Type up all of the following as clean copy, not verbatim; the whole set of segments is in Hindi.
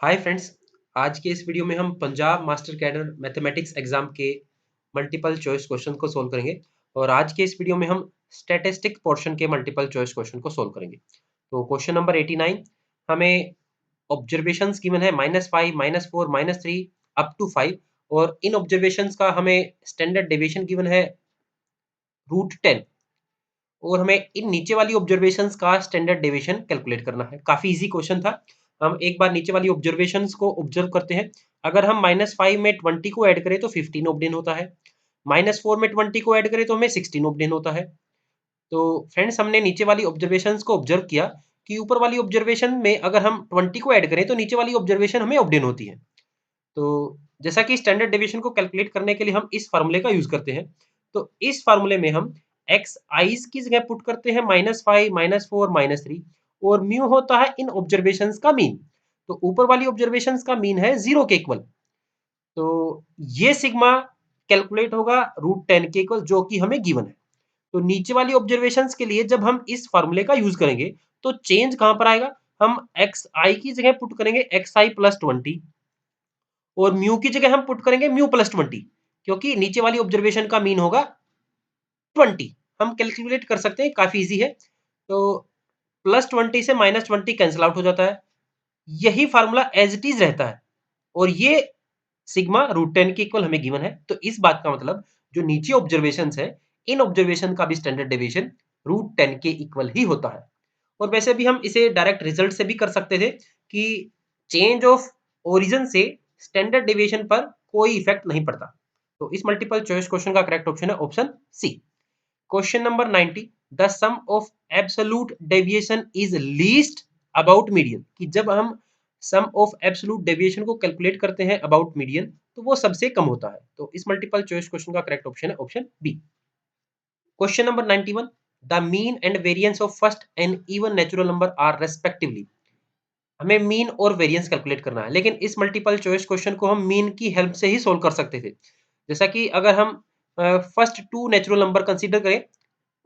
Hi friends. आज के इस वीडियो में हम Punjab master cadre mathematics exam के मल्टीपल चॉइस क्वेश्चन को सोल्व करेंगे और आज के इस वीडियो में हम स्टैटिस्टिक पोर्शन के मल्टीपल चॉइस क्वेश्चन को सोल्व करेंगे। तो क्वेश्चन नंबर 89 हमें ऑब्जर्वेशंस गिवन है -5 -4 -3 अप टू 5 और इन ऑब्जर्वेशंस का हमें स्टैंडर्ड डेविएशन गिवन है √10 और हमें इन नीचे वाली ऑब्जर्वेशंस का स्टैंडर्ड डेविएशन कैलकुलेट करना है। काफी इजी क्वेश्चन था। हम एक बार नीचे वाली ऑब्जर्वेशंस को ऑब्जर्व करते हैं। अगर हम -5 में 20 को ऐड करें तो 15 ऑब्टेन होता है। -4 में 20 को ऐड करें तो हमें 16 ऑब्टेन होता है। तो फ्रेंड्स हमने नीचे वाली ऑब्जर्वेशंस को ऑब्जर्व किया कि ऊपर वाली ऑब्जर्वेशन में अगर हम 20 को ऐड करें तो नीचे वाली ऑब्जर्वेशन हमें ऑब्टेन होती है। तो जैसा कि स्टैंडर्ड डेविएशन को कैलकुलेट करने के लिए हम इस फार्मूले का यूज करते हैं। तो इस फार्मूले में हम एक्स आईज की जगह पुट करते हैं -5 -4 -3 और म्यू होता है इन ऑब्जर्वेशंस का मीन। तो ऊपर वाली ऑब्जर्वेशंस का मीन है 0 के इक्वल। तो ये सिग्मा कैलकुलेट होगा √10 के इक्वल जो कि हमें गिवन है। तो नीचे वाली ऑब्जर्वेशंस के लिए जब हम इस फार्मूले का यूज करेंगे तो चेंज कहां पर आएगा? हम एक्स आई की जगह पुट करेंगे एक्स आई प्लस 20 और म्यू की जगह हम पुट करेंगे म्यू प्लस 20 क्योंकि नीचे वाली ऑब्जर्वेशन का मीन होगा 20। हम कैलकुलेट कर सकते हैं, काफी इजी है। तो +20 से -20 कैंसिल आउट हो जाता है। यही फार्मूला एज इट इज रहता है और ये सिग्मा √10 के इक्वल हमें गिवन है। तो इस बात का मतलब जो नीचे ऑब्जर्वेशन है इन ऑब्जर्वेशन का भी स्टैंडर्ड डेविएशन √10 के इक्वल ही होता है। और वैसे भी हम इसे डायरेक्ट रिजल्ट से भी कर सकते थे कि चेंज ऑफ ओरिजिन से स्टैंडर्ड डेविएशन पर कोई इफेक्ट नहीं पड़ता। तो इस मल्टीपल चॉइस क्वेश्चन का करेक्ट ऑप्शन है option C. Question number 90 the sum of absolute deviation is least about median कि जब हम सम ऑफ एब्सोल्यूट डेविएशन को कैलकुलेट करते हैं अबाउट मीडियन तो वो सबसे कम होता है। तो इस मल्टीपल चॉइस क्वेश्चन का करेक्ट ऑप्शन है option B. Question number 91 the mean and variance of first and even natural number are respectively. हमें मीन और वेरिएंस कैलकुलेट करना है, लेकिन इस मल्टीपल चॉइस क्वेश्चन को हम मीन की हेल्प से ही सोल्व कर सकते थे। जैसा कि अगर हम फर्स्ट 2 नेचुरल नंबर कंसीडर करें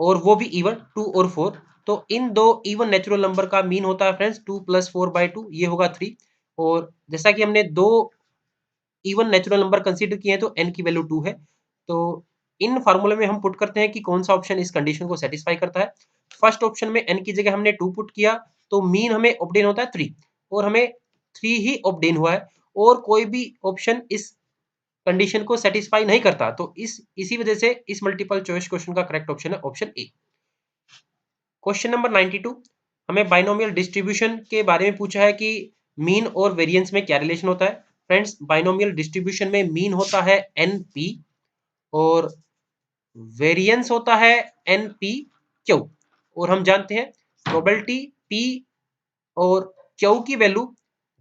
और वो भी इवन 2 और 4, तो इन दो इवन नेचुरल नंबर का मीन होता है फ्रेंड्स 2 + 4/2, ये होगा 3। और जैसा कि हमने दो इवन नेचुरल नंबर कंसीडर किए हैं तो n की वैल्यू 2 है। तो इन फार्मूले में हम पुट करते हैं कि कौन सा ऑप्शन इस कंडीशन को सेटिस्फाई करता है। फर्स्ट ऑप्शन में n की जगह हमने 2 पुट किया तो मीन हमें ऑब्टेन होता है 3 और हमें 3 ही ऑब्टेन हुआ है और कोई भी ऑप्शन इस कंडीशन को सेटिस्फाई नहीं करता। तो इसी वजह से इस मल्टीपल चॉइस क्वेश्चन का करेक्ट ऑप्शन है ऑप्शन ए। क्वेश्चन नंबर 92 हमें बाइनोमियल डिस्ट्रीब्यूशन के बारे में पूछा है कि मीन और वेरिएंस में क्या रिलेशन होता है। फ्रेंड्स बाइनोमियल डिस्ट्रीब्यूशन में मीन होता है एनपी और वेरिएंस होता है एनपी क्यू। और हम जानते हैं प्रोबेबिलिटी पी और क्यू की value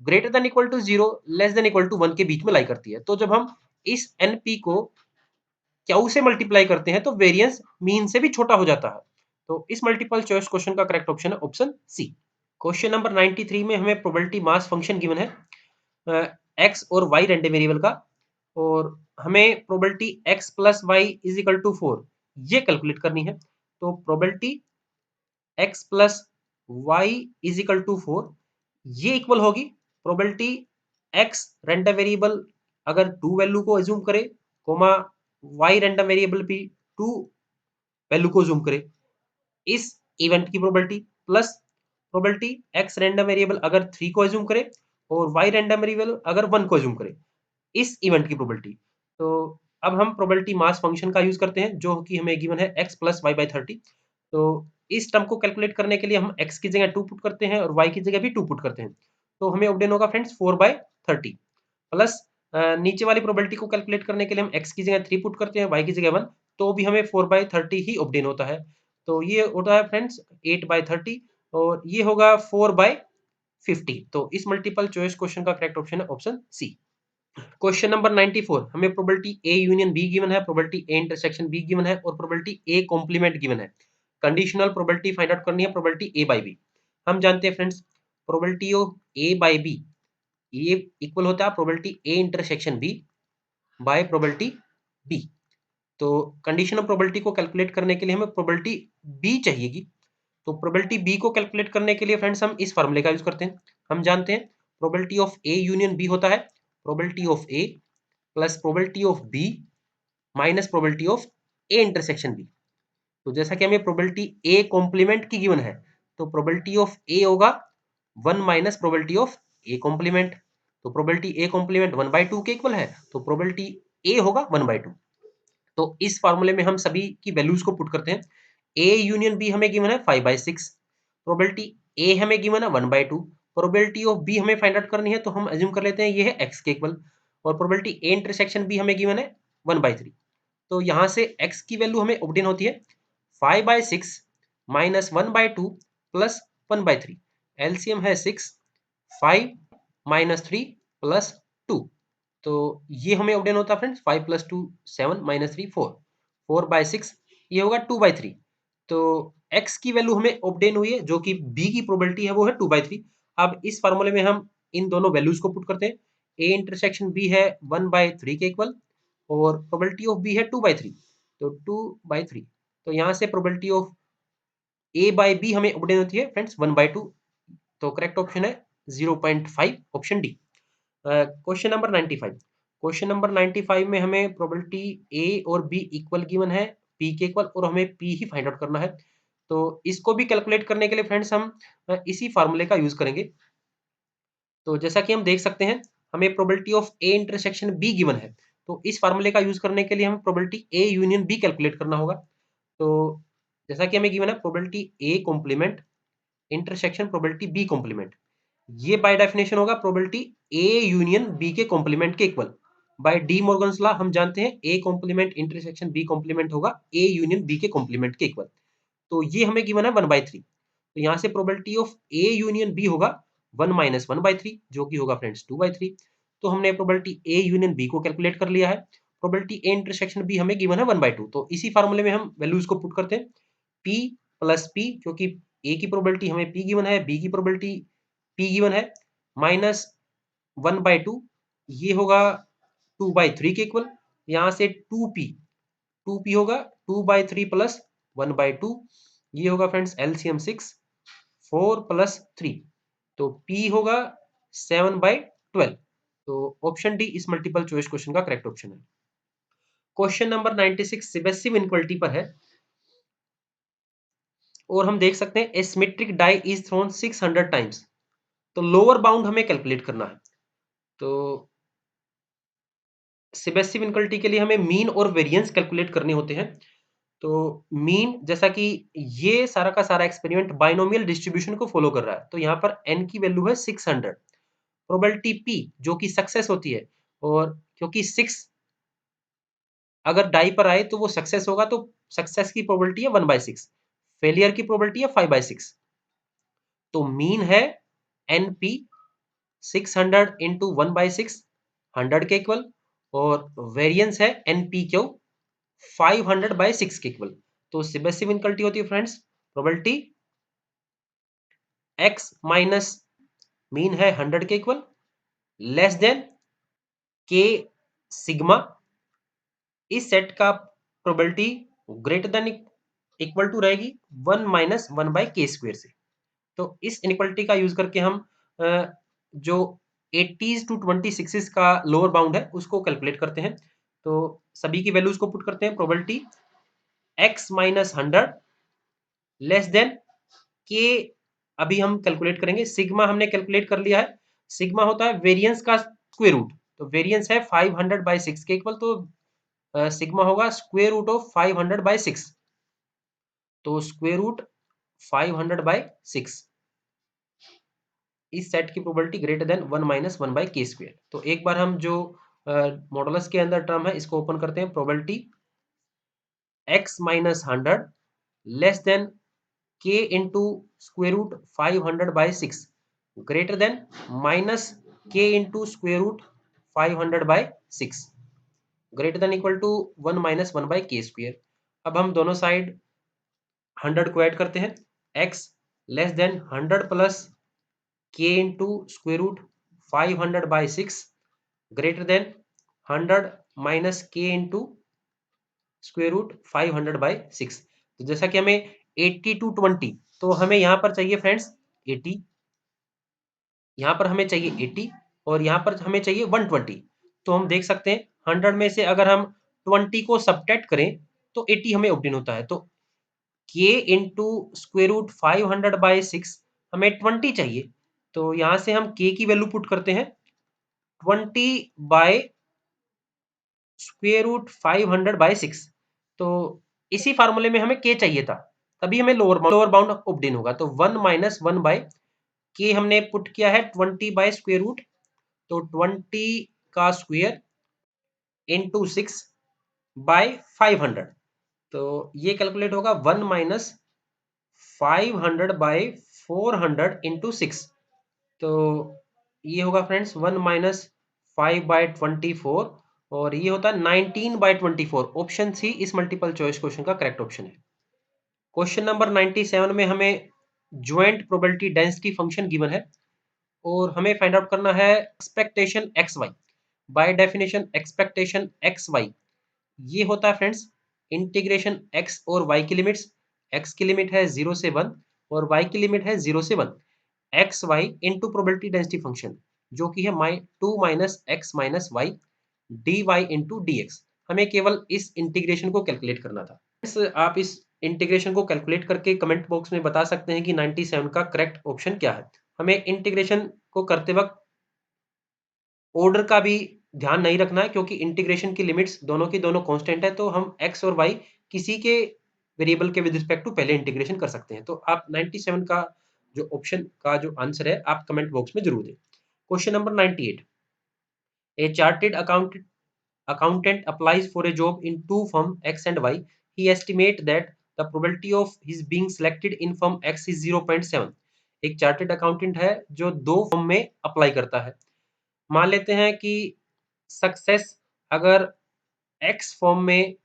greater than equal to 0 less than equal to 1 के बीच में लाई करती है। तो जब हम इस एनपी को क्यू से मल्टीप्लाई करते हैं तो वेरिएंस मीन से भी छोटा हो जाता है। तो इस मल्टीपल चॉइस क्वेश्चन का करेक्ट ऑप्शन है ऑप्शन सी। क्वेश्चन नंबर 93 में हमें प्रोबेबिलिटी मास फंक्शन गिवन है एक्स और वाई रेंडम वेरिएबल का और हमें probability x plus Y is equal to 4 ये कैलकुलेट करनी है। तो probability x plus Y is equal to 4 ये इक्वल होगी प्रोबेबिलिटी x रेंडम वेरिएबल अगर 2 वैल्यू को एज्यूम करे कोमा y रेंडम वेरिएबल भी 2 वैल्यू को जूम करे इस इवेंट की probability plus probability x random variable अगर 3 को एज्यूम करे और y रैंडम वेरिएबल अगर 1 को एज्यूम करे इस इवेंट की प्रोबेबिलिटी। तो अब हम प्रोबेबिलिटी मास फंक्शन का यूज करते हैं जो कि हमें गिवन है x प्लस वाई बाई 30। तो इस टर्म को कैलकुलेट करने के लिए हम x की जगह 2 पुट करते हैं और y की जगह भी 2 पुट करते हैं। तो हमें ऑब्टेन होगा फ्रेंड्स 4/30 प्लस नीचे वाली प्रोबेबिलिटी को कैलकुलेट करने के लिए हम x की जगह 3 पुट करते हैं y की जगह 1 तो भी हमें 4/30 ही ऑब्टेन होता है। तो ये होता है फ्रेंड्स 8/30 और ये होगा 4/50। तो इस मल्टीपल चॉइस क्वेश्चन का करेक्ट ऑप्शन है ऑप्शन सी। क्वेश्चन नंबर 94 हमें probability A union B given है, probability A intersection B given है और प्रोबेबिलिटी ए कॉम्प्लीमेंट गिवन है। कंडीशनल प्रोबेबिलिटी फाइंड आउट करनी है प्रोबेबिलिटी ए बाई बी। हम जानते हैं friends probability of A by B ये इक्वल होता है probability A intersection B by probability B. तो कंडीशन ऑफ प्रोबेबिलिटी को कैलकुलेट करने के लिए हमें प्रोबेबिलिटी बी चाहिएगी। तो प्रोबेबिलिटी बी को कैलकुलेट करने के लिए फ्रेंड्स हम इस फार्मूले का यूज करते हैं। हम जानते हैं probability of A union B होता है probability of A plus probability of B minus probability of A intersection B. तो जैसा कि हमें प्रोबेबिलिटी ए कॉम्प्लीमेंट की गिवन है, तो प्रोबेबिलिटी ऑफ ए होगा 1 minus probability of A complement. तो प्रोबेबिलिटी ए कॉम्प्लीमेंट 1/2 के इक्वल है, तो प्रोबेबिलिटी ए होगा 1/2। तो इस फार्मूले में हम सभी की वैल्यूज को पुट करते हैं। ए यूनियन बी हमें गिवन है 5/6, प्रोबेबिलिटी ए हमें गिवन है 1/2, प्रोबेबिलिटी ऑफ बी हमें फाइंड आउट करनी है, तो हम अज्यूम कर लेते हैं ये है x के इक्वल, और प्रोबेबिलिटी ए इंटरसेक्शन बी हमें गिवन है 1/3। तो यहाँ से x की वैल्यू हमें ऑब्टेन होती है 5/6 माइनस 1/2 प्लस 1/3। एलसीएम है 6, 5 माइनस 3 प्लस 2। तो ये हमें ऑब्टेन होता है फ्रेंड्स 5 + 2 7 माइनस 3 4, 4/6, ये होगा 2/3। तो x की वैल्यू हमें ऑब्टेन हुई है, जो कि b की प्रोबेबिलिटी है वो है 2/3। अब इस फार्मूले में हम इन दोनों वैल्यूज को पुट करते हैं। a इंटरसेक्शन b है 1/3 के इक्वल और प्रोबेबिलिटी ऑफ b है 2/3, तो 2/3। तो यहाँ से probability of a by b हमें ऑब्टेन होती है फ्रेंड्स 1/2। तो करेक्ट ऑप्शन है 0.5 option D. Question number 95। Question number 95 में हमें प्रोबेबिलिटी ए और बी इक्वल गिवन है पी के इक्वल, और हमें पी ही फाइंड आउट करना है। तो इसको भी कैलकुलेट करने के लिए फ्रेंड्स हम इसी फार्मूले का यूज करेंगे। तो जैसा कि हम देख सकते हैं, हमें probability of A intersection B given है, तो इस फार्मूले का यूज करने के लिए हमें probability A union B calculate करना होगा। तो जैसा कि हमें गिवन है probability A complement intersection probability B complement, ये बाय डेफिनेशन होगा प्रोबेबिलिटी ए यूनियन बी के कॉम्प्लीमेंट के equal. By De Morgan's law हम जानते हैं A complement intersection B complement होगा ए यूनियन बी के कॉम्प्लीमेंट के इक्वल। तो ये हमें गिवन है 1/3। तो यहाँ से probability of A union B होगा 1 माइनस 1/3, जो कि होगा फ्रेंड्स 2/3। तो हमने प्रोबेबिलिटी ए यूनियन बी को कैलकुलेट कर लिया है। प्रोबेबिलिटी ए इंटरसेक्शन बी हमें गिवन है 1/2। तो इसी फार्मूले में हम वैल्यूज को पुट करते हैं। पी प्लस पी, क्योंकि ए की प्रोबेबिलिटी हमें पी गिवन है, बी की प्रोबेबिलिटी पी गिवन है, माइनस 1/2, ये होगा 2/3 के इक्वल। यहाँ से 2p होगा 2/3 प्लस 1/2, ये होगा फ्रेंड्स एलसीएम 6, 4 प्लस 3, तो p होगा 7/12। तो ऑप्शन डी इस मल्टीपल चॉइस क्वेश्चन का करेक्ट ऑप्शन है। क्वेश्चन नंबर 96 सिमेट्रिक इनइक्वालिटी पर है, और हम देख सकते हैं a symmetric die is thrown 600 times. तो लोअर बाउंड हमें कैलकुलेट करना है। तो सिमेट्रिक इनइक्वालिटी के लिए हमें मीन और वेरिएंस कैलकुलेट करने होते हैं। तो मीन, जैसा कि ये सारा का सारा एक्सपेरिमेंट बाइनोमियल डिस्ट्रीब्यूशन को फॉलो कर रहा है, तो यहाँ पर n की वैल्यू है 600। प्रोबेबिलिटी p जो कि सक्सेस होती है, और क्योंकि 6 अगर डाई पर आए तो वो सक्सेस होगा, तो सक्सेस की प्रोबेबिलिटी है 1/6, फेलियर की प्रोबेबिलिटी है 5/6। तो मीन है np 600 इंटू 1/6, 100 के इक्वल, और वेरिएंस है npq 500/6 के इक्वल। तो सिमेट्रिक इनइक्वालिटी होती है friends probability x minus mean है 100 के इक्वल, लेस देन k सिग्मा, इस सेट का probability greater than equal to रहेगी 1 माइनस 1/k² से। तो इस इनइक्वालिटी का यूज करके हम जो 80s टू 26 का लोअर बाउंड है उसको कैलकुलेट करते हैं। तो सभी की वैल्यूज को पुट करते हैं। Probability x minus 100 less than k, अभी हम कैलकुलेट करेंगे। सिग्मा हमने कैलकुलेट कर लिया है, सिग्मा होता है वेरिएंस का स्क्वायर रूट, तो वेरिएंस है 500/6 के इक्वल, तो सिग्मा होगा स्क्वायर रूट ऑफ 500/6, तो स्क्वायर रूट 500/6, इस सेट की probability greater then 1 minus 1/k²। तो एक बार हम जो मॉडुलस के अंदर टर्म है इसको ओपन करते हैं। Probability x minus 100 less than k into square root 500/6 greater than minus k into square root 500/6 greater than equal to 1 minus 1/k²। अब हम दोनों साइड 100 को ऐड करते हैं। x less than 100 plus k into square root 500/6 greater than 100 minus k into square root 500/6। तो जैसा कि हमें 80 टू 20, तो हमें यहाँ पर चाहिए फ्रेंड्स 80, यहाँ पर हमें चाहिए 80 और यहाँ पर हमें चाहिए 120। तो हम देख सकते हैं 100 में से अगर हम 20 को सब्ट्रैक्ट करें तो 80 हमें ऑब्टेन होता है। तो k इंटू स्क्वायर रूट 500/6 हमें 20 चाहिए। तो यहाँ से हम k की वैल्यू पुट करते हैं 20 स्क्वायर रूट 500/6। तो इसी फार्मूले में हमें k चाहिए था, तभी हमें लोअर बाउंड ऑब्टेन होगा। तो 1 माइनस 1 बाय के हमने पुट किया है 20 बाय स्क्वायर रूट, तो 20 का स्क्वायर इंटू 6 बाय 500। तो ये कैलकुलेट होगा 1 माइनस 500/400 इंटू 6। तो ये होगा फ्रेंड्स 1 माइनस 5/24 और ये होता है 19/24। ऑप्शन सी इस मल्टीपल चॉइस क्वेश्चन का करेक्ट ऑप्शन है। क्वेश्चन नंबर 97 में हमें joint probability density function given है और हमें फाइंड आउट करना है expectation X Y. By definition expectation X Y ये होता है फ्रेंड्स इंटीग्रेशन एक्स और वाई की लिमिट्स। एक्स की लिमिट है 0 से 1 और वाई की लिमिट है 0 से 1। X Y into probability density function जो कि है 2 minus X minus Y D Y into D X. हमें केवल इस इंटीग्रेशन को कैलकुलेट करना था। आप इस इंटीग्रेशन को कैलकुलेट करके कमेंट बॉक्स में बता सकते हैं कि 97 का करेक्ट ऑप्शन क्या है। हमें इंटीग्रेशन को करते वक्त ऑर्डर का भी ध्यान नहीं रखना है, क्योंकि इंटीग्रेशन की लिमिट्स दोनों की दोनों कांस्टेंट है। तो हम एक्स और वाई किसी के वेरिएबल के विद रिस्पेक्ट टू पहले इंटीग्रेशन कर सकते हैं। तो आप 97 का जो ऑप्शन का जो आंसर है आप कमेंट बॉक्स में जरूर दें। Question number 98, a chartered accountant applies for a job in two firm X and Y. He estimate that the probability of his being selected in firm X is 0.7। एक चार्टेड अकाउंटेंट है जो दो फर्म में अप्लाई करता है। मान लेते हैं कि सक्सेस अगर एक्स फॉर्म में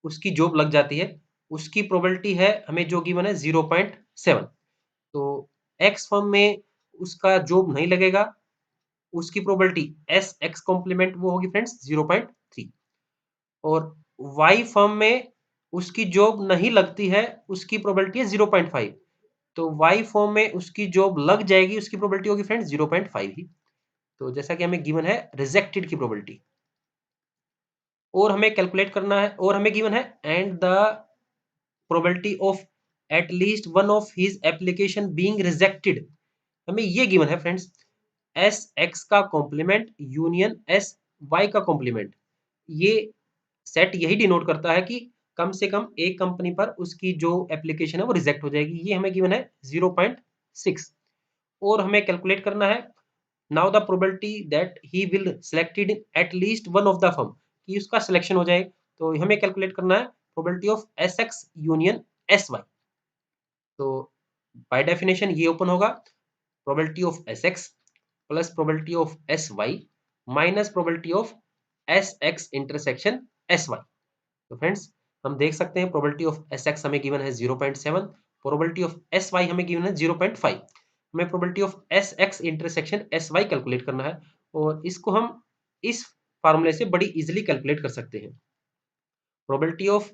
उसकी जॉब लग जाती है, उसकी प्रोबेबिलिटी है हमें जो गिवन है 0.7। तो एक्स फॉर्म में उसका जॉब नहीं लगेगा, उसकी प्रोबेबिलिटी एस एक्स कॉम्प्लीमेंट वो होगी फ्रेंड्स 0.3। और वाई फॉर्म में उसकी जॉब नहीं लगती है, उसकी प्रोबेबिलिटी है 0.5। तो वाई फॉर्म में उसकी जॉब लग जाएगी, उसकी प्रोबेबिलिटी होगी फ्रेंड्स 0.5 ही। तो जैसा कि हमें गिवन है रिजेक्टेड की प्रोबेबिलिटी, और हमें कैलकुलेट करना है, और हमें गिवन है and the probability of at least one of his application being rejected. हमें ये गिवन है फ्रेंड्स एस एक्स का कॉम्प्लीमेंट यूनियन एस वाई का कॉम्प्लीमेंट। ये सेट यही डिनोट करता है कि कम से कम एक कंपनी पर उसकी जो एप्लीकेशन है वो रिजेक्ट हो जाएगी। ये हमें गिवन है 0.6 और हमें कैलकुलेट करना है now the probability that he will selected at least one of the firm, कि उसका सिलेक्शन हो जाए। तो हमें कैलकुलेट करना है probability of S X union S Y. तो बाय डेफिनेशन ये ओपन होगा probability of S X plus probability of S Y minus probability of S X intersection S Y. तो फ्रेंड्स हम देख सकते हैं प्रोबेबिलिटी ऑफ एस एक्स हमें गिवन है 0.7, प्रोबेबिलिटी ऑफ एस वाई हमें गिवन है 0.5। हमें probability of S X intersection S Y calculate करना है और इसको हम इस फार्मूले से बड़ी इजीली कैलकुलेट कर सकते हैं। Probability of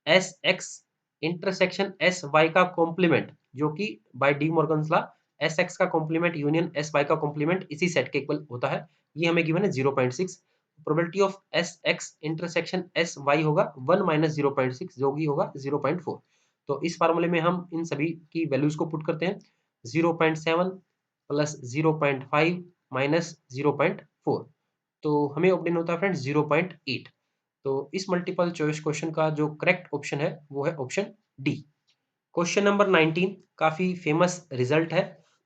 S X intersection S Y का कॉम्प्लीमेंट जो कि by De Morgan's law S X का कॉम्प्लीमेंट यूनियन एस वाई का कॉम्प्लीमेंट इसी सेट के इक्वल होता है। ये हमें गिवन है 0.6। Probability of S X intersection S Y होगा 1 माइनस 0.6 जो कि होगा 0.4। तो इस फार्मूले में हम इन सभी की वैल्यूज को पुट करते हैं 0.7 प्लस 0.5 माइनस 0.4। तो हमें ऑब्टेन होता है फ्रेंड्स 0.8। तो इस मल्टीपल चॉइस क्वेश्चन का जो करेक्ट ऑप्शन है वो है ऑप्शन डी। क्वेश्चन नंबर 19 काफी फेमस रिजल्ट है।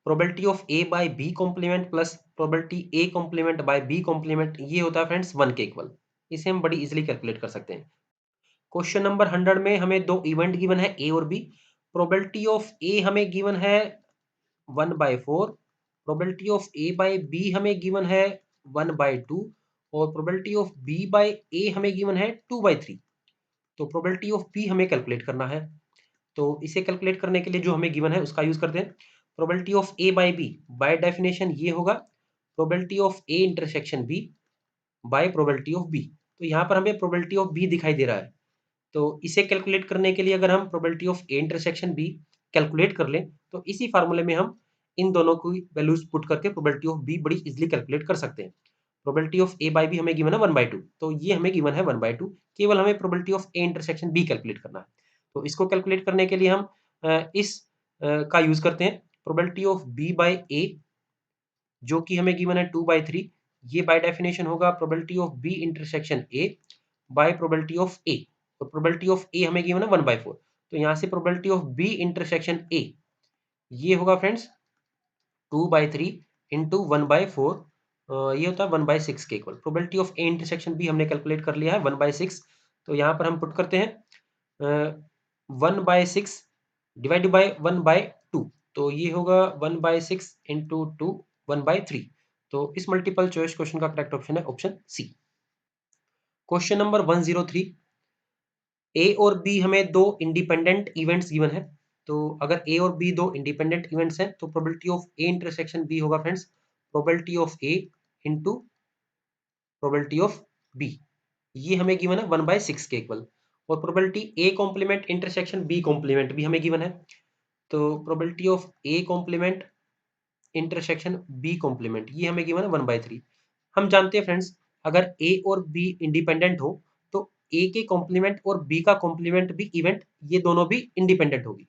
Probability of A by B complement plus probability A complement by B complement ये होता है फ्रेंड्स 1 के इक्वल। इसे हम बड़ी इजीली कैलकुलेट कर सकते हैं। क्वेश्चन नंबर 100 में हमें दो इवेंट गिवन है ए और बी। प्रोबेबिलिटी ऑफ ए हमें गिवन है 1/4, probability of A by B हमें गिवन है 1/2 और probability of B by A हमें गिवन है 2/3। तो प्रोबेबिलिटी ऑफ बी हमें कैलकुलेट करना है। तो इसे कैलकुलेट करने के लिए जो हमें गिवन है उसका यूज करते हैं। Probability of A by B by definition ये होगा probability of A intersection B by probability of B. तो यहाँ पर हमें प्रोबेबिलिटी ऑफ बी दिखाई दे रहा है। तो इसे कैलकुलेट करने के लिए अगर हम probability of A intersection B calculate कर लें तो इसी फार्मूले में हम इन दोनों की वैल्यूज पुट करके प्रोबेबिलिटी ऑफ बी बड़ी इजीली कैलकुलेट कर सकते हैं। Probability of A by B हमें गिवन है 1/2, तो ये हमें गिवन है 1/2। केवल हमें probability of A intersection B calculate करना है। तो इसको कैलकुलेट करने के लिए हम इस का यूज करते हैं। Probability of B by A जो कि हमें गिवन है 2/3, ये बाय डेफिनेशन होगा probability of B intersection A by probability of A, और प्रोबेबिलिटी ऑफ ए हमें गिवन है 1/4। तो यहाँ से probability of B intersection A ये होगा फ्रेंड्स 2/3 इंटू 1/4, ये होता है 1/6 के equal. Probability of A intersection B हमने कैलकुलेट कर लिया है 1/6। तो यहाँ पर हम पुट करते हैं 1/6 डिवाइड बाय 1/2, तो ये होगा 1/6 इंटू 2 1/3। तो इस मल्टीपल चॉइस क्वेश्चन का करेक्ट ऑप्शन है ऑप्शन सी। क्वेश्चन नंबर 103, ए और बी हमें दो इंडिपेंडेंट इवेंट्स गिवन है। तो अगर ए और बी दो इंडिपेंडेंट इवेंट्स हैं तो probability of A intersection B होगा friends probability of A into probability of B, ये हमें गिवन है 1/6 के इक्वल। और probability A complement intersection B complement भी हमें गिवन है। तो probability of A complement intersection B complement ये हमें गिवन है 1/3। हम जानते हैं फ्रेंड्स अगर ए और बी इंडिपेंडेंट हो तो ए के कॉम्प्लीमेंट और बी का कॉम्प्लीमेंट भी इवेंट ये दोनों भी इंडिपेंडेंट होगी।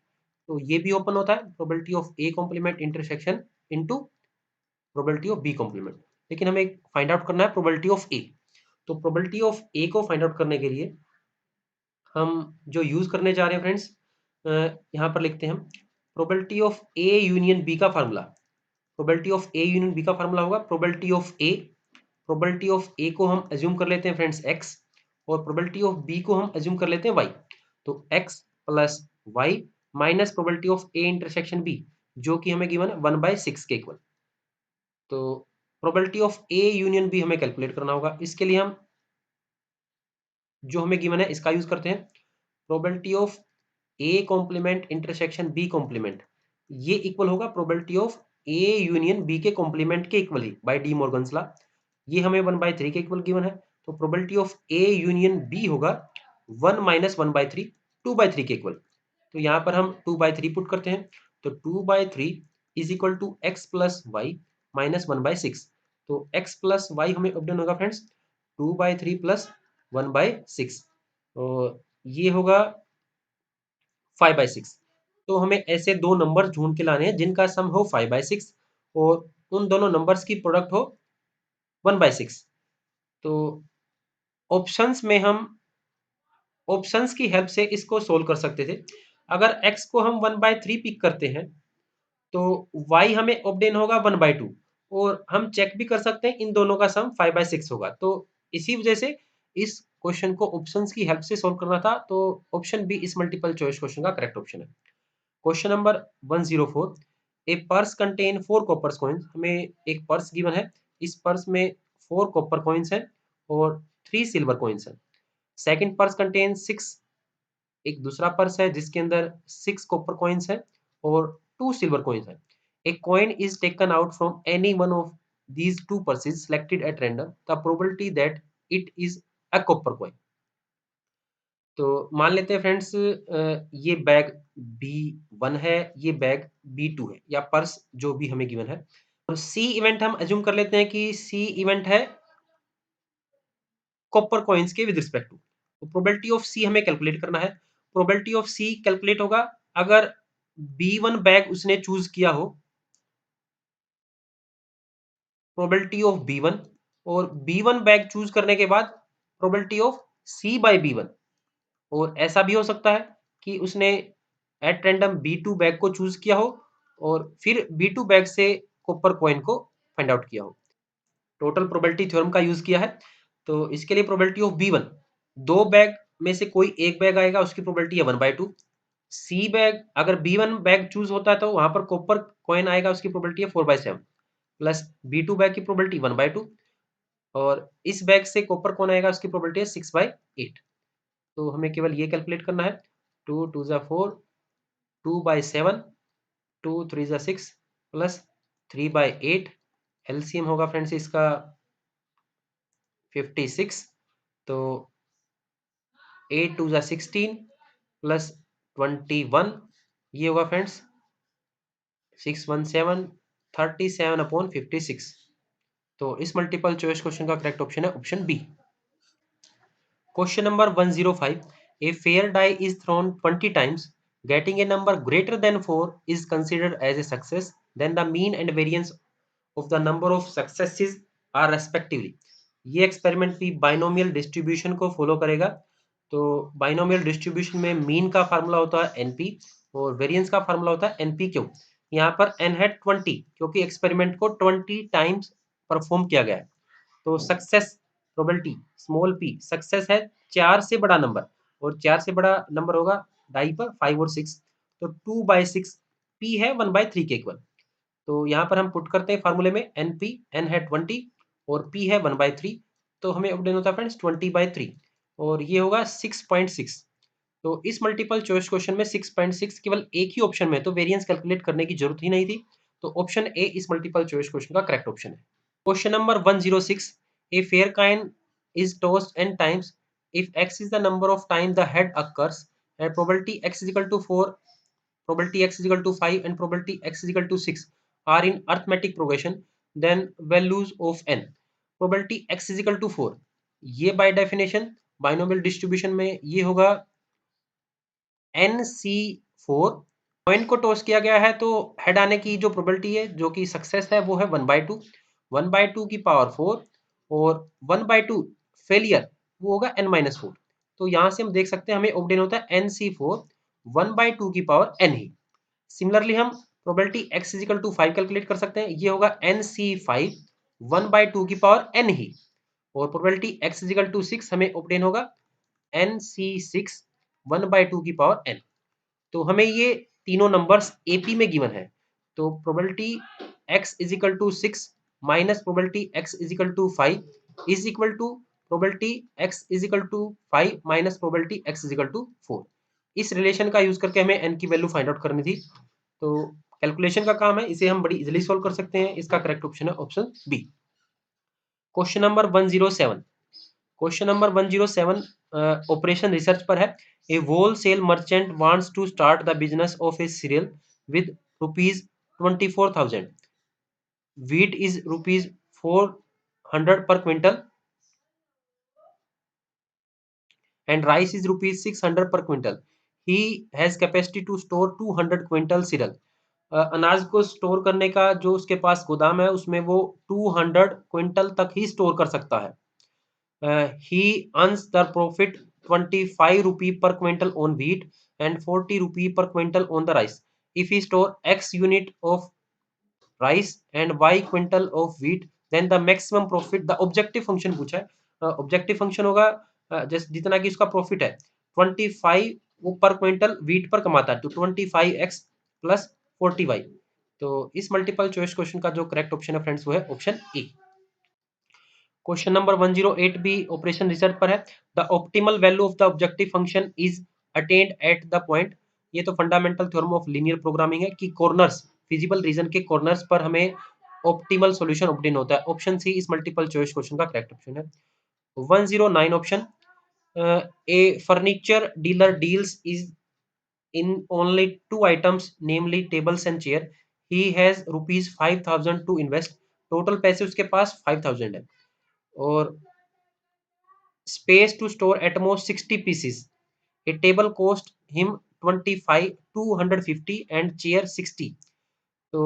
तो ये भी ओपन होता है probability of A complement intersection into probability of B complement. लेकिन हमें फाइंड आउट करना है प्रोबेबिलिटी ऑफ ए। तो प्रोबेबिलिटी ऑफ ए को फाइंड आउट करने के लिए हम जो यूज करने जा रहे हैं फ्रेंड्स यहाँ पर लिखते हैं हम probability of A union B का formula. Probability of A union B का फार्मूला होगा probability of A, probability of A को हम अज्यूम कर लेते हैं फ्रेंड्स एक्स, और प्रोबेबिलिटी ऑफ बी को हम अज्यूम कर लेते हैं वाई। तो X plus Y minus probability of A intersection B जो कि हमें गिवन है 1/6 के इक्वल। तो probability of A union B हमें कैलकुलेट करना होगा। इसके लिए हम जो हमें गिवन है इसका यूज करते हैं probability of A complement intersection B complement, ये इक्वल होगा probability of A union B के कॉम्प्लीमेंट के इक्वल ही बाय डी मॉर्गन्स लॉ। ये हमें 1/3 के इक्वल गिवन है। तो probability of A union B होगा 1 माइनस 1/3 2/3 के इक्वल। तो यहाँ पर हम 2/3 पुट करते हैं। तो 2/3 is equal to X plus Y minus 1/6। तो एक्स प्लस वाई हमें अपडेट होगा फ्रेंड्स 2/3 प्लस 1/6, और ये होगा 5/6। तो हमें ऐसे दो नंबर ढूंढ के लाने हैं जिनका सम हो 5/6 और उन दोनों नंबर्स की प्रोडक्ट हो 1/6। तो ऑप्शंस में हम ऑप्शंस की हेल्प से इसको सोल्व कर सकते थे। अगर x को हम 1/3 पिक करते हैं तो y हमें ऑब्टेन होगा 1/2, और हम चेक भी कर सकते हैं इन दोनों का सम 5/6 होगा। तो इसी वजह से इस क्वेश्चन को ऑप्शंस की हेल्प से सोल्व करना था। तो ऑप्शन बी इस मल्टीपल चॉइस क्वेश्चन का करेक्ट ऑप्शन है। क्वेश्चन नंबर 104, ए पर्स कंटेन 4 कॉपर कॉइन्स। हमें एक पर्स गिवन है, इस पर्स में 4 कॉपर कॉइन्स हैं और 3 सिल्वर कॉइन्स हैं। सेकंड पर्स कंटेन 6, एक दूसरा पर्स है जिसके अंदर 6 कॉपर कॉइन्स हैं और 2 सिल्वर कॉइन्स हैं। A coin is taken out from any one of these two purses selected at random, the probability that it is a copper coin। तो मान लेते हैं फ्रेंड्स ये बैग B1 है, ये बैग B2 है, या पर्स जो भी हमें गिवन है। और सी इवेंट हम अज्यूम कर लेते हैं कि सी इवेंट है कॉपर कॉइन्स के विद रिस्पेक्ट टू। तो प्रोबेबिलिटी ऑफ सी हमें कैलकुलेट करना है। प्रोबेबिलिटी ऑफ सी कैलकुलेट होगा अगर B1 बैग उसने चूज किया हो, प्रोबेबिलिटी ऑफ B1, और B1 बैग चूज करने के बाद probability of C bye B1। और ऐसा भी हो सकता है कि उसने एट रैंडम B2 बैग को चूज किया हो और फिर B2 बैग से कॉपर कॉइन को फाइंड आउट किया हो। टोटल प्रोबेबिलिटी थ्योरम का यूज किया है। तो इसके लिए प्रोबेबिलिटी ऑफ B1, दो बैग में से कोई एक बैग आएगा उसकी प्रोबेबिलिटी है 1/2। सी बैग अगर B1 बैग चूज होता है तो वहां पर कॉपर कॉइन आएगा उसकी प्रोबेबिलिटी है 4/7, प्लस B2 बैग की प्रोबेबिलिटी 1/2, और इस बैग से कॉपर कॉइन आएगा उसकी प्रोबेबिलिटी है 6/8। तो हमें केवल ये कैलकुलेट करना है 2 2 जा 4, 2/7, 2 3 जा 6 प्लस 3/8। एलसीएम होगा फ्रेंड्स इसका 56। तो 8 2 जा 16 प्लस 21, ये होगा फ्रेंड्स 617 37/56। तो इस मल्टीपल चॉइस क्वेश्चन का करेक्ट ऑप्शन है option B. Question number 105. A fair die is thrown 20 times. Getting a number greater than 4 is considered as a success. Then the mean and variance of the number of successes are respectively. ये एक्सपेरिमेंट भी बाइनोमियल डिस्ट्रीब्यूशन को फॉलो करेगा। तो बाइनोमियल डिस्ट्रीब्यूशन में मीन का फार्मूला होता है एनपी और वेरिएंस का फार्मूला होता है एनपी क्यू। यहाँ पर एन है 20 क्योंकि एक्सपेरिमेंट को 20 टाइम्स परफॉर्म किया गया है। तो success probability small P success है 4 से बड़ा नंबर और 4 से बड़ा नंबर होगा डाई पर 5 और 6। तो 2/6 पी है 1/3 के इक्वल। तो यहाँ पर हम पुट करते हैं फार्मूले में एन पी, एन है 20 और पी है 1/3। तो हमें ऑब्टेन होता है फ्रेंड्स 20/3 और ये होगा 6.6। तो इस मल्टीपल चॉइस क्वेश्चन में 6.6 केवल एक ही ऑप्शन में, तो वेरिएंस कैलकुलेट करने की जरूरत ही नहीं थी। तो ऑप्शन ए इस मल्टीपल चॉइस क्वेश्चन का करेक्ट ऑप्शन है। Question number 106. A fair coin is tossed n times. If x is the number of times the head occurs, and probability x is equal to 4, probability x is equal to 5, and probability x is equal to 6 are in arithmetic progression, then values of n. Probability x is equal to 4. ये by definition binomial distribution में ये होगा NC4। कॉइन को टॉस किया गया है तो हेड आने की जो प्रोबेबिलिटी है जो कि सक्सेस है वो है 1/2, 1/2 की पावर 4 और 1/2 फेलियर वो होगा n-4। तो यहाँ से हम देख सकते हैं हमें ऑब्टेन होता है NC4 1/2 की पावर n ही। सिमिलरली हम probability x is equal to 5 calculate कर सकते हैं, ये होगा NC5 1/2 की पावर n ही और probability x is equal to 6 हमें ऑब्टेन होगा NC6 1/2 की पावर n। तो हमें ये तीनों नंबर्स एपी में गिवन है। तो probability x is equal to 6 minus probability x is equal to 5 is equal to probability x is equal to 5 minus probability x is equal to 4। इस रिलेशन का यूज करके हमें n की वैल्यू फाइंड आउट करनी थी। तो कैलकुलेशन का काम है, इसे हम बड़ी इजीली सॉल्व कर सकते हैं। इसका करेक्ट ऑप्शन है option B. Question number 107। Question number 107 operation research पर है। A wholesale merchant wants to start the business of a cereal with ₹24,000। wheat is ₹400 per quintal and rice is ₹600 per quintal. He has capacity to store 200 quintal cereal. अनाज को स्टोर करने का जो उसके पास गोदाम है उसमें वो 200 क्विंटल तक ही स्टोर कर सकता है। He earns the profit ₹25 per quintal on wheat and ₹40 per quintal on the rice. If he store X unit of rice and Y quintal of wheat, then the maximum profit, the objective function पूछा है। ऑब्जेक्टिव फंक्शन होगा जैसे जितना कि उसका प्रॉफिट है 25 वो पर क्विंटल व्हीट पर कमाता है, तो 25x प्लस 40y। तो इस मल्टीपल चॉइस क्वेश्चन का जो करेक्ट ऑप्शन है फ्रेंड्स वो है ऑप्शन ए। क्वेश्चन नंबर 108 भी ऑपरेशन रिसर्च पर है। The optimal value of the objective function is attend at the point. ये तो fundamental theorem of linear programming है कि कॉर्नर्स फिजिबल रीजन के कॉर्नर्स पर हमें ऑप्टिमल सॉल्यूशन ऑब्टेन होता है। ऑप्शन सी इस मल्टीपल चॉइस क्वेश्चन का करेक्ट ऑप्शन है। 109 option. A furniture dealer deals is in only two items, namely tables and chair. He has ₹5,000 to invest. Total पैसे उसके पास 5,000 है और space to store at most 60 pieces. A table cost him 25 250 and chair 60. तो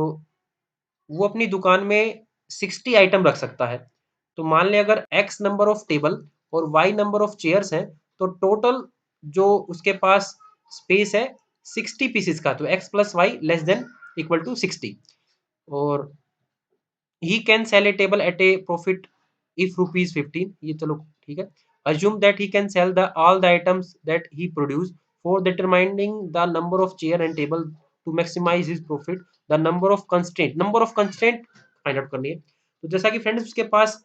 वो अपनी दुकान में 60 आइटम रख सकता है। तो मान लें अगर x नंबर ऑफ टेबल और y नंबर ऑफ चेयर्स हैं तो टोटल जो उसके पास स्पेस है 60 पीसेस का, तो x plus Y less than equal to 60 और he can sell a table at a profit if ₹15। ये चलो ठीक है। assume that he can sell the all the items that he produce for determining the number of chair and table to maximize his profit, the number of constraint find out करनी है। तो जैसा कि फ्रेंड्स उसके पास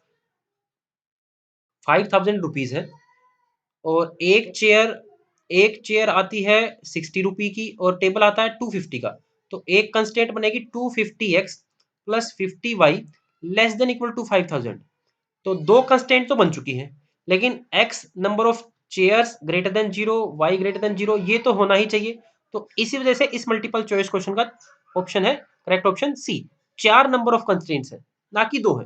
5,000 रुपीज है और एक चेयर आती है 60 रुपी की और टेबल आता है 250 का, तो एक कंस्टेंट बनेगी 250x plus 50y less than equal to 5,000। तो दो कंस्टेंट तो बन चुकी हैं, लेकिन x number of chairs greater than 0, y greater than 0 ये तो होना ही चाहिए। तो इसी वजह से इस मल्टीपल चॉइस क्वेश्चन का ऑप्शन है correct option C, 4 number of constraints है, ना कि 2 है।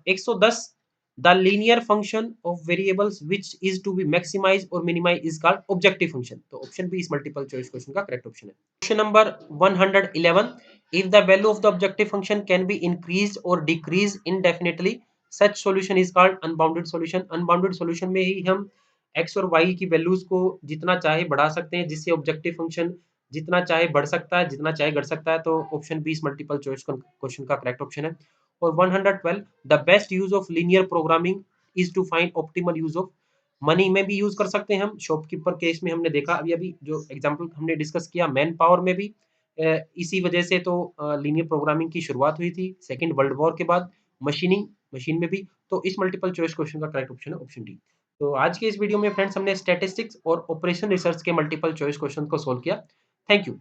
110 the linear function of variables which is to be maximize और minimize is called objective function. तो ऑप्शन बी इस मल्टीपल चॉइस क्वेश्चन का करेक्ट ऑप्शन है। Question number 111 if the value of the objective function can be increased और decrease indefinitely such solution is called unbounded solution. Unbounded solution में ही हम x और y की वैल्यूज को जितना चाहे बढ़ा सकते हैं, जिससे ऑब्जेक्टिव फंक्शन जितना चाहे बढ़ सकता है, जितना चाहे घट सकता है। तो ऑप्शन बी इस मल्टीपल चॉइस क्वेश्चन का करेक्ट ऑप्शन है। और 112 the best use of linear programming is to find optimal use of money में भी यूज कर सकते हैं हम। शॉपकीपर केस में हमने देखा, अभी अभी जो एग्जांपल हमने डिस्कस किया, मैन पावर में भी इसी वजह से तो लीनियर प्रोग्रामिंग की शुरुआत हुई थी सेकेंड वर्ल्ड वॉर के बाद। मशीन में भी। तो इस मल्टीपल चॉइस क्वेश्चन का करेक्ट ऑप्शन है ऑप्शन डी। तो आज के इस वीडियो में फ्रेंड्स हमने स्टैटिस्टिक्स और ऑपरेशन रिसर्च के मल्टीपल चॉइस क्वेश्चन को सोल्व किया। Thank you.